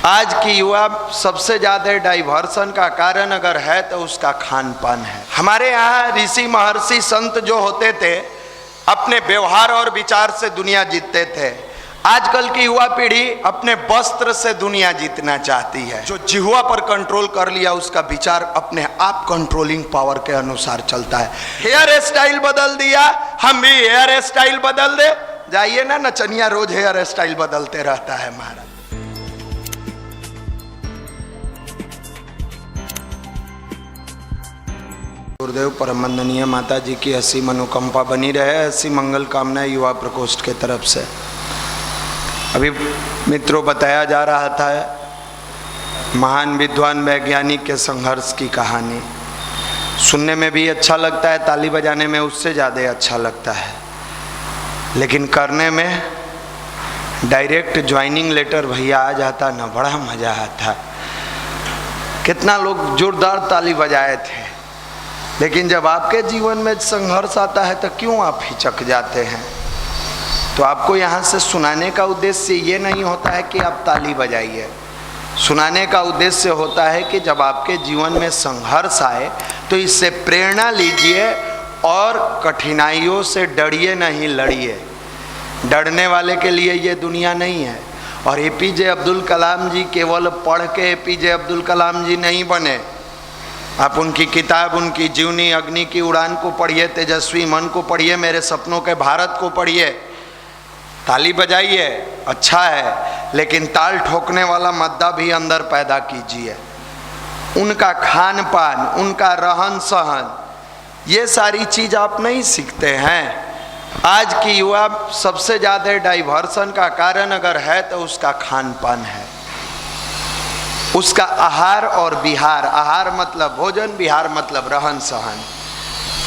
आज की युवा सबसे ज्यादा डाइवर्सन का कारण अगर है तो उसका खान पान है। हमारे यहाँ ऋषि महर्षि संत जो होते थे अपने व्यवहार और विचार से दुनिया जीतते थे। आजकल की युवा पीढ़ी अपने वस्त्र से दुनिया जीतना चाहती है। जो जिह्वा पर कंट्रोल कर लिया उसका विचार अपने आप कंट्रोलिंग पावर के अनुसार चलता है। हेयर स्टाइल बदल दिया, हम भी हेयर स्टाइल बदल दे। जाइए ना, नचनिया रोज हेयर स्टाइल बदलते रहता है महाराज। गुरुदेव परम वंदनीय माता जी की ऐसी मनोकंपा बनी रहे, ऐसी मंगल कामना युवा प्रकोष्ठ की तरफ से। अभी मित्रों बताया जा रहा था महान विद्वान वैज्ञानिक के संघर्ष की कहानी। सुनने में भी अच्छा लगता है, ताली बजाने में उससे ज़्यादा अच्छा लगता है, लेकिन करने में डायरेक्ट ज्वाइनिंग लेटर भैया आ जाता ना, बड़ा मज़ा आता। कितना लोग जोरदार ताली बजाए थे, लेकिन जब आपके जीवन में संघर्ष आता है तो क्यों आप हिचक जाते हैं? तो आपको यहाँ से सुनाने का उद्देश्य ये नहीं होता है कि आप ताली बजाइए। सुनाने का उद्देश्य होता है कि जब आपके जीवन में संघर्ष आए तो इससे प्रेरणा लीजिए और कठिनाइयों से डरिए नहीं, लड़िए। डरने वाले के लिए ये दुनिया नहीं है। और एपीजे अब्दुल कलाम जी केवल पढ़ के एपीजे अब्दुल कलाम जी नहीं बने। आप उनकी किताब, उनकी जीवनी अग्नि की उड़ान को पढ़िए, तेजस्वी मन को पढ़िए, मेरे सपनों के भारत को पढ़िए। ताली बजाइए, अच्छा है, लेकिन ताल ठोकने वाला मद्दा भी अंदर पैदा कीजिए। उनका खान पान, उनका रहन सहन, ये सारी चीज़ आप नहीं सीखते हैं। आज की युवा सबसे ज़्यादा डाइवर्सन का कारण अगर है तो उसका खान पान है, उसका आहार और विहार। आहार मतलब भोजन, विहार मतलब रहन सहन।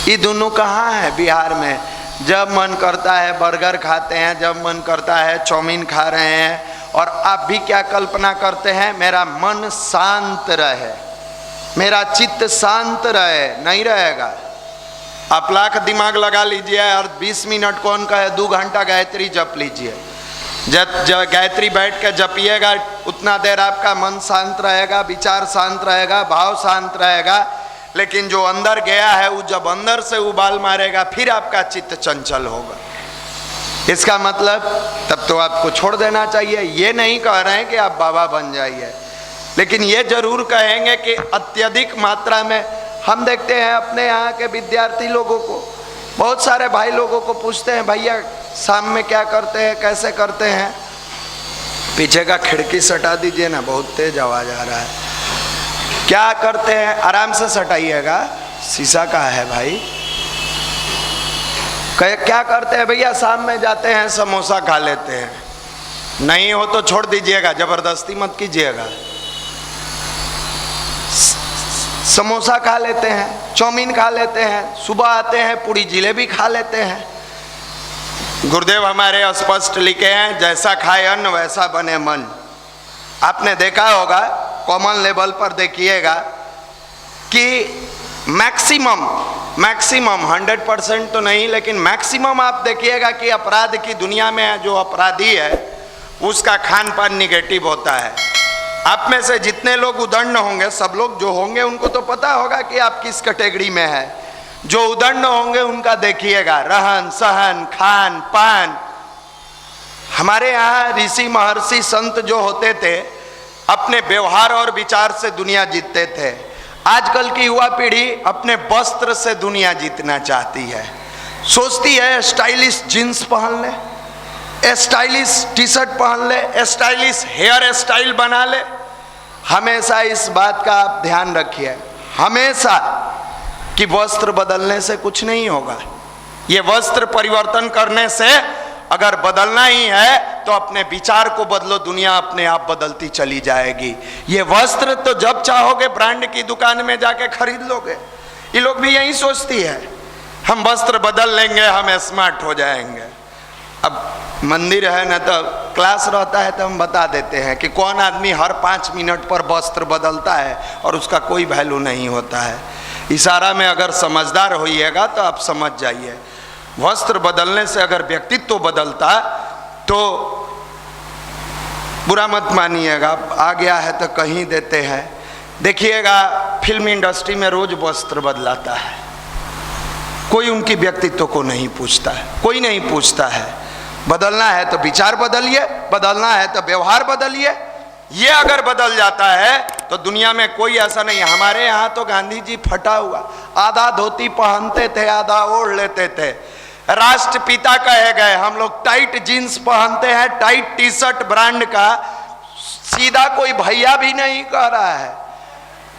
ये दोनों कहाँ है बिहार में? जब मन करता है बर्गर खाते हैं, जब मन करता है चाउमीन खा रहे हैं। और आप भी क्या कल्पना करते हैं? मेरा मन शांत रहे, मेरा चित्त शांत रहे। नहीं रहेगा। आप लाख दिमाग लगा लीजिए और 20 मिनट कौन कहे 2 घंटा गायत्री जप लीजिए। जब गायत्री बैठ कर जपिएगा उतना देर आपका मन शांत रहेगा, विचार शांत रहेगा, भाव शांत रहेगा। लेकिन जो अंदर गया है वो जब अंदर से उबाल मारेगा फिर आपका चित्त चंचल होगा। इसका मतलब तब तो आपको छोड़ देना चाहिए। ये नहीं कह रहे हैं कि आप बाबा बन जाइए, लेकिन ये जरूर कहेंगे कि अत्यधिक मात्रा में हम देखते हैं अपने यहाँ के विद्यार्थी लोगों को, बहुत सारे भाई लोगों को पूछते हैं भैया शाम में क्या करते हैं, कैसे करते हैं? पीछे का खिड़की सटा दीजिए ना, बहुत तेज आवाज आ रहा है। क्या करते हैं? आराम से सटाइएगा, शीशा का है भाई। क्या करते हैं भैया? शाम में जाते हैं समोसा खा लेते हैं। नहीं हो तो छोड़ दीजिएगा, जबरदस्ती मत कीजिएगा। समोसा खा लेते हैं, चाउमीन खा लेते हैं, सुबह आते हैं पूरी जिलेबी खा लेते हैं। गुरुदेव हमारे स्पष्ट लिखे हैं, जैसा खाए अन्न वैसा बने मन। आपने देखा होगा, कॉमन लेवल पर देखिएगा कि मैक्सिमम 100% तो नहीं, लेकिन मैक्सिमम आप देखिएगा कि अपराध की दुनिया में जो अपराधी है उसका खान पान निगेटिव होता है। आप में से जितने लोग उदंड होंगे, सब लोग जो होंगे उनको तो पता होगा कि आप किस कैटेगरी में है। जो उदंड होंगे उनका देखिएगा रहन सहन, खान पान। हमारे यहाँ ऋषि महर्षि संत जो होते थे अपने व्यवहार और विचार से दुनिया जीतते थे। आजकल की युवा पीढ़ी अपने वस्त्र से दुनिया जीतना चाहती है। सोचती है स्टाइलिश जीन्स पहन ले, स्टाइलिश टी शर्ट पहन ले, स्टाइलिश हेयर स्टाइल बना ले। हमेशा इस बात का आप ध्यान रखिए, हमेशा, कि वस्त्र बदलने से कुछ नहीं होगा। ये वस्त्र परिवर्तन करने से अगर बदलना ही है तो अपने विचार को बदलो, दुनिया अपने आप बदलती चली जाएगी। ये वस्त्र तो जब चाहोगे ब्रांड की दुकान में जाके खरीद लोगे। ये लोग भी यही सोचती है, हम वस्त्र बदल लेंगे, हम स्मार्ट हो जाएंगे। अब मंदिर है ना तो क्लास रहता है तो हम बता देते हैं कि कौन आदमी हर 5 मिनट पर वस्त्र बदलता है और उसका कोई वैल्यू नहीं होता है। इशारा में अगर समझदार होइएगा तो आप समझ जाइए। वस्त्र बदलने से अगर व्यक्तित्व बदलता तो बुरा मत मानिएगा, आ गया है तो कहीं देते हैं। देखिएगा फिल्म इंडस्ट्री में रोज वस्त्र बदलाता है, कोई उनकी व्यक्तित्व को नहीं पूछता है, कोई नहीं पूछता है। बदलना है तो विचार बदलिए, बदलना है तो व्यवहार बदलिए। ये अगर बदल जाता है तो दुनिया में कोई ऐसा नहीं है। हमारे यहाँ तो गांधी जी फटा हुआ आधा धोती पहनते थे, आधा ओढ़ लेते थे। राष्ट्रपिता कहे गए, हम लोग टाइट जीन्स पहनते हैं, टाइट टी शर्ट ब्रांड का, सीधा कोई भैया भी नहीं कह रहा है।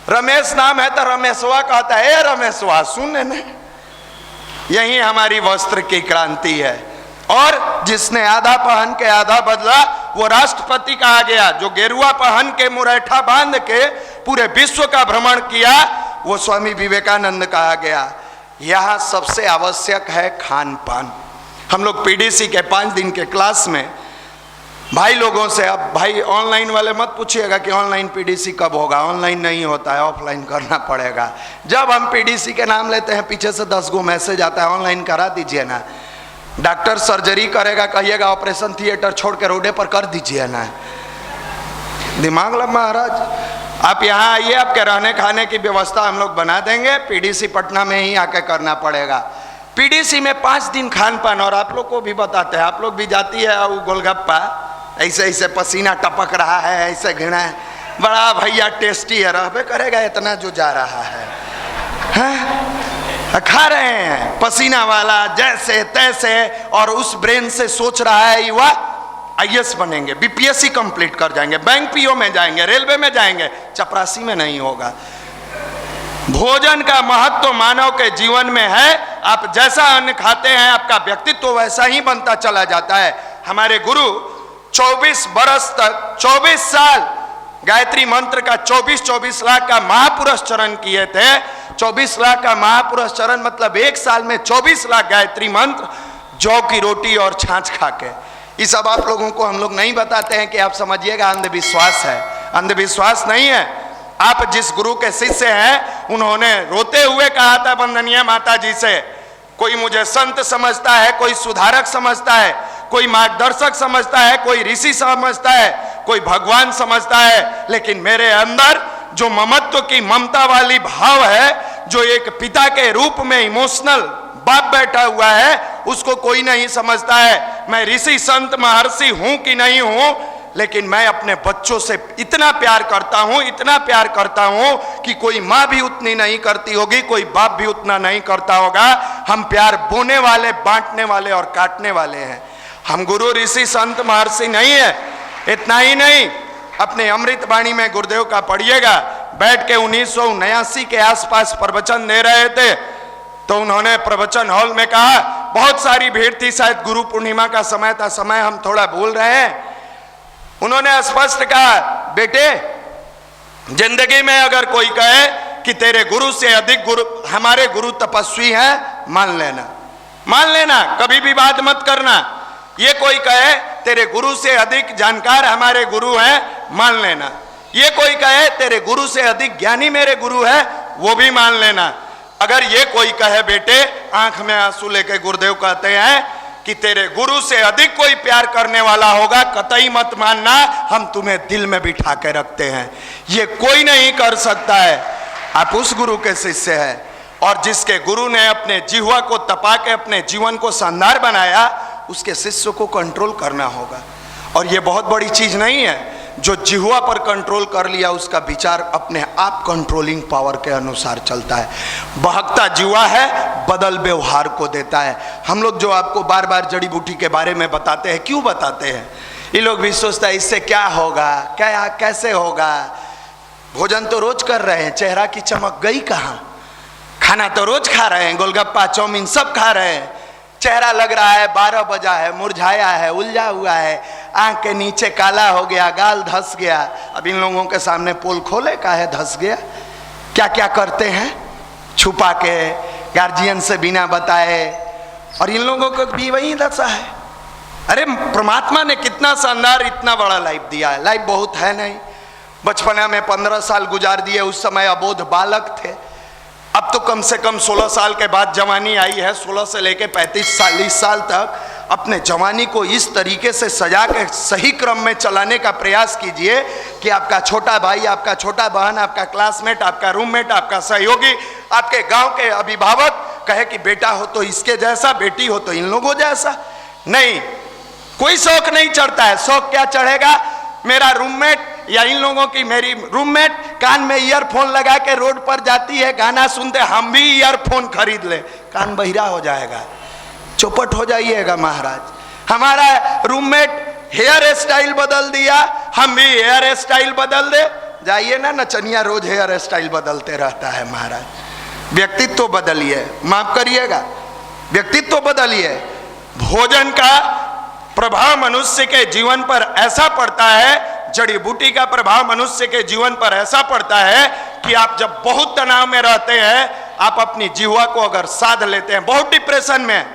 रमेश नाम है तो रमेशवा कहता है, ए रमेशवा सुन न। यही हमारी वस्त्र की क्रांति है। और जिसने आधा पहन के आधा बदला वो राष्ट्रपति कहा गया। जो गेरुआ पहन के मुरैठा बांध के पूरे विश्व का भ्रमण किया वो स्वामी विवेकानंद कहा गया। यहाँ सबसे आवश्यक है खान पान। हम लोग पीडीसी के 5 दिन के क्लास में भाई लोगों से, अब भाई ऑनलाइन वाले मत पूछिएगा कि ऑनलाइन पीडीसी कब होगा, ऑनलाइन नहीं होता है, ऑफलाइन करना पड़ेगा। जब हम पीडीसी के नाम लेते हैं पीछे से 10 गो मैसेज आता है, ऑनलाइन करा दीजिए ना। डॉक्टर सर्जरी करेगा, कहिएगा ऑपरेशन थिएटर छोड़ के रोडे पर कर दीजिए ना। दिमाग लगा महाराज। आप यहाँ आइए, आपके रहने खाने की व्यवस्था हम लोग बना देंगे, पीडीसी पटना में ही आके करना पड़ेगा। पीडीसी में 5 दिन खान पान, और आप लोग को भी बताते हैं, आप लोग भी जाती है वो गोलगप्पा, ऐसे ऐसे पसीना टपक रहा है, ऐसे घिना है, बड़ा भैया टेस्टी है, रहबे करेगा इतना जो जा रहा है? खा रहे हैं पसीना वाला जैसे तैसे, और उस ब्रेन से सोच रहा है युवा आईएएस बनेंगे, बीपीएससी कंप्लीट कर जाएंगे, बैंक पीओ में जाएंगे, रेलवे में जाएंगे, चपरासी में नहीं होगा। भोजन का महत्व मानव के जीवन में है। आप जैसा अन्न खाते हैं आपका व्यक्तित्व वैसा ही बनता चला जाता है। हमारे गुरु 24 बरस तक 24 साल गायत्री मंत्र का 24 लाख का महापुरस्चरण किए थे। 24 लाख का महापुरस्चरण मतलब 1 साल में 24 लाख गायत्री मंत्र, जौ की रोटी और छाछ खा के। ये सब आप लोगों को हम लोग नहीं बताते हैं कि आप समझिएगा अंधविश्वास है। अंधविश्वास नहीं है। आप जिस गुरु के शिष्य हैं उन्होंने रोते हुए कहा था वंदनीय माता जी से, कोई मुझे संत समझता है, कोई सुधारक समझता है, कोई मार्गदर्शक समझता है, कोई ऋषि समझता है, कोई भगवान समझता है, लेकिन मेरे अंदर जो ममत्व की ममता वाली भाव है, जो एक पिता के रूप में इमोशनल बाप बैठा हुआ है, उसको कोई नहीं समझता है। मैं ऋषि संत महर्षि हूं कि नहीं हूं, लेकिन मैं अपने बच्चों से इतना प्यार करता हूं, इतना प्यार करता हूं कि कोई माँ भी उतनी नहीं करती होगी, कोई बाप भी उतना नहीं करता होगा। हम प्यार बोने वाले, बांटने वाले और काटने वाले हैं। हम गुरु ऋषि संत महर्षि नहीं है। इतना ही नहीं, अपने अमृत वाणी में गुरुदेव का पढ़िएगा, बैठ के 1979 के आसपास प्रवचन दे रहे थे, तो उन्होंने प्रवचन हॉल में कहा, बहुत सारी भीड़ थी, शायद गुरु पूर्णिमा का समय था, समय हम थोड़ा भूल रहे हैं। उन्होंने स्पष्ट कहा, बेटे जिंदगी में अगर कोई कहे कि तेरे गुरु से अधिक गुरु, हमारे गुरु तपस्वी हैं, मान लेना, मान लेना, कभी भी बात मत करना। ये कोई कहे तेरे गुरु से अधिक जानकार हमारे गुरु हैं, मान लेना। ये कोई कहे तेरे गुरु से अधिक ज्ञानी मेरे गुरु है, वो भी मान लेना। अगर ये कोई कहे बेटे, आंख में आंसू लेके गुरुदेव कहते हैं कि तेरे गुरु से अधिक कोई प्यार करने वाला होगा, कतई मत मानना, हम तुम्हें दिल में बिठा के रखते हैं। ये कोई नहीं कर सकता है। आप उस गुरु के शिष्य हैं, और जिसके गुरु ने अपने जिह्वा को तपा के अपने जीवन को शानदार बनाया, उसके शिष्य को कंट्रोल करना होगा। और ये बहुत बड़ी चीज नहीं है। जो जिह्वा पर कंट्रोल कर लिया उसका विचार अपने आप कंट्रोलिंग पावर के अनुसार चलता है। बहकता जिह्वा है, बदल व्यवहार को देता है। हम लोग जो आपको बार बार जड़ी बूटी के बारे में बताते हैं, क्यों बताते हैं? ये लोग भी सोचता है इससे क्या होगा, क्या कैसे होगा। भोजन तो रोज कर रहे हैं, चेहरा की चमक गई कहाँ? खाना तो रोज खा रहे हैं, गोलगप्पा चाउमीन सब खा रहे हैं, चेहरा लग रहा है 12 बजा है, मुरझाया है, उलझा हुआ है, आंख के नीचे काला हो गया, गाल धस गया। अब इन लोगों के सामने पोल खोले का है धस गया? क्या क्या करते हैं छुपा के, गार्जियन से बिना बताए, और इन लोगों को भी वही दशा है। अरे परमात्मा ने कितना शानदार इतना बड़ा लाइफ दिया है। लाइफ बहुत है नहीं, बचपना में 15 साल गुजार दिए, उस समय अबोध बालक थे। अब तो कम से कम 16 साल के बाद जवानी आई है, 16 से लेके 35-40 साल तक अपने जवानी को इस तरीके से सजा के सही क्रम में चलाने का प्रयास कीजिए कि आपका छोटा भाई, आपका छोटा बहन, आपका क्लासमेट, आपका रूममेट, आपका सहयोगी, आपके गांव के अभिभावक कहे कि बेटा हो तो इसके जैसा, बेटी हो तो इन लोगों जैसा। नहीं, कोई शौक नहीं चढ़ता है। शौक क्या चढ़ेगा? मेरा रूममेट या इन लोगों की मेरी रूममेट कान में ईयरफोन लगा के रोड पर जाती है, गाना सुनते, हम भी ईयरफोन खरीद ले, कान बहिरा हो जाएगा, चौपट हो जाइएगा महाराज। हमारा रूममेट हेयर स्टाइल बदल दिया, हम भी हेयर स्टाइल बदल दे। जाइए ना, नचनिया रोज हेयर स्टाइल बदलते रहता है महाराज। व्यक्तित्व बदलिए, माफ करिएगा, व्यक्तित्व बदलिए। भोजन का प्रभाव मनुष्य के जीवन पर ऐसा पड़ता है, जड़ी बूटी का प्रभाव मनुष्य के जीवन पर ऐसा पड़ता है कि आप जब बहुत तनाव में रहते हैं, आप अपनी जीवा को अगर साध लेते हैं, बहुत डिप्रेशन में,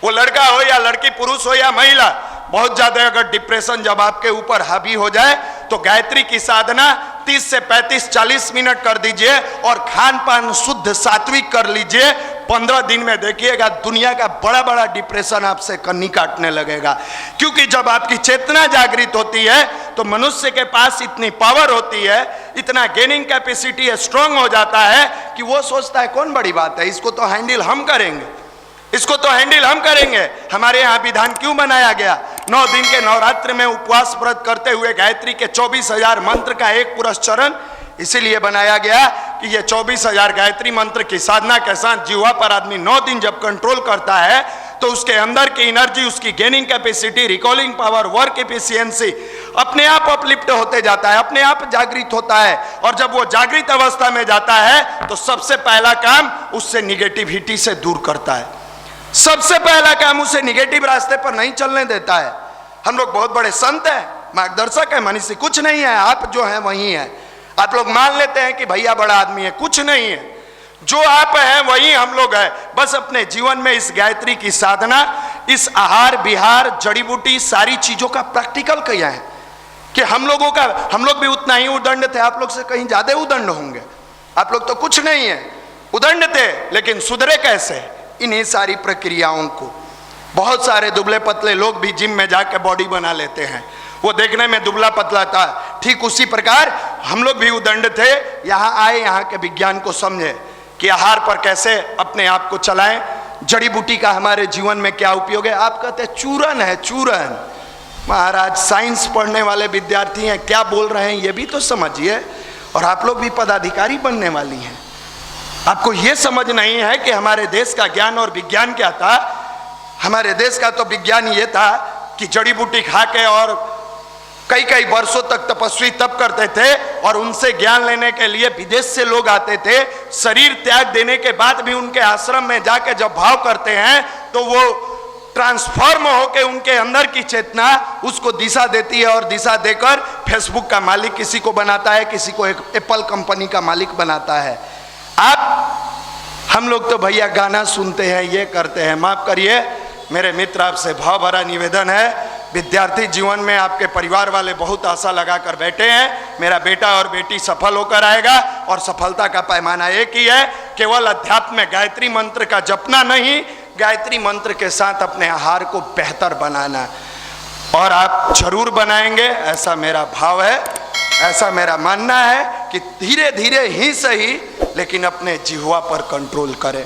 वो लड़का हो या लड़की, पुरुष हो या महिला, बहुत ज्यादा अगर डिप्रेशन जब आपके ऊपर हावी हो जाए तो गायत्री की साधना 30 से 35-40 मिनट कर दीजिए और खान पान शुद्ध सात्विक कर लीजिए। 15 दिन में देखिएगा दुनिया का बड़ा बड़ा डिप्रेशन आपसे कन्नी काटने लगेगा। क्योंकि जब आपकी चेतना जागृत होती है तो मनुष्य के पास इतनी पावर होती है, इतना गेनिंग कैपेसिटी स्ट्रांग हो जाता है कि वो सोचता है कौन बड़ी बात है, इसको तो हैंडल हम करेंगे, इसको तो हैंडल हम करेंगे। हमारे यहाँ विधान क्यों बनाया गया? 9 दिन के नवरात्र में उपवास व्रत करते हुए गायत्री के 24,000 मंत्र का एक पुरुष चरण इसीलिए बनाया गया कि ये 24,000 गायत्री मंत्र की साधना के साथ जीवा पर आदमी 9 दिन जब कंट्रोल करता है तो उसके अंदर की एनर्जी, उसकी gaining capacity, recalling power, work efficiency अपने आप अपलिफ्ट होते जाता है, अपने आप जागृत होता है। और जब वो जागृत अवस्था में जाता है तो सबसे पहला काम उससे निगेटिविटी से दूर करता है। सबसे पहला काम उसे निगेटिव रास्ते पर नहीं चलने देता है। हम लोग बहुत बड़े संत हैं, मार्गदर्शक है, मनीषी कुछ नहीं है, आप जो हैं वही हैं। आप लोग मान लेते हैं कि भैया बड़ा आदमी है, कुछ नहीं है, जो आप हैं वही हम लोग हैं। बस अपने जीवन में इस गायत्री की साधना, इस आहार विहार, जड़ी बूटी, सारी चीजों का प्रैक्टिकल किया है कि हम लोग भी उतना ही उदंड थे, आप लोग से कहीं ज्यादा उदंड होंगे। आप लोग तो कुछ नहीं है, उदंड थे, लेकिन सुधरे कैसे? इन्हीं सारी प्रक्रियाओं को। बहुत सारे दुबले पतले लोग भी जिम में जाकर बॉडी बना लेते हैं, वो देखने में दुबला पतला था। ठीक उसी प्रकार हम लोग भी उदंड थे, यहाँ आए, यहाँ के विज्ञान को समझे कि आहार पर कैसे अपने आप को चलाएं, जड़ी बूटी का हमारे जीवन में क्या उपयोग है। आप कहते हैं चूरन है, चूरन। महाराज साइंस पढ़ने वाले विद्यार्थी हैं, क्या बोल रहे हैं ये भी तो समझिए। और आप लोग भी पदाधिकारी बनने वाली हैं, आपको ये समझ नहीं है कि हमारे देश का ज्ञान और विज्ञान क्या था। हमारे देश का तो विज्ञान ये था कि जड़ी बूटी खा के और कई कई वर्षों तक तपस्वी तप करते थे और उनसे ज्ञान लेने के लिए विदेश से लोग आते थे। शरीर त्याग देने के बाद भी उनके आश्रम में जाके जब भाव करते हैं तो वो ट्रांसफॉर्म होकर उनके अंदर की चेतना उसको दिशा देती है और दिशा देकर फेसबुक का मालिक किसी को बनाता है, किसी को एक एप्पल कंपनी का मालिक बनाता है। हम लोग तो भैया गाना सुनते हैं, ये करते हैं। माफ करिए मेरे मित्र, आपसे भाव भरा निवेदन है, विद्यार्थी जीवन में आपके परिवार वाले बहुत आशा लगाकर बैठे हैं, मेरा बेटा और बेटी सफल होकर आएगा और सफलता का पैमाना एक ही है, केवल अध्यात्म में गायत्री मंत्र का जपना नहीं, गायत्री मंत्र के साथ अपने आहार को बेहतर बनाना। और आप जरूर बनाएंगे, ऐसा मेरा भाव है, ऐसा मेरा मानना है कि धीरे धीरे ही सही लेकिन अपने जिह्वा पर कंट्रोल करें।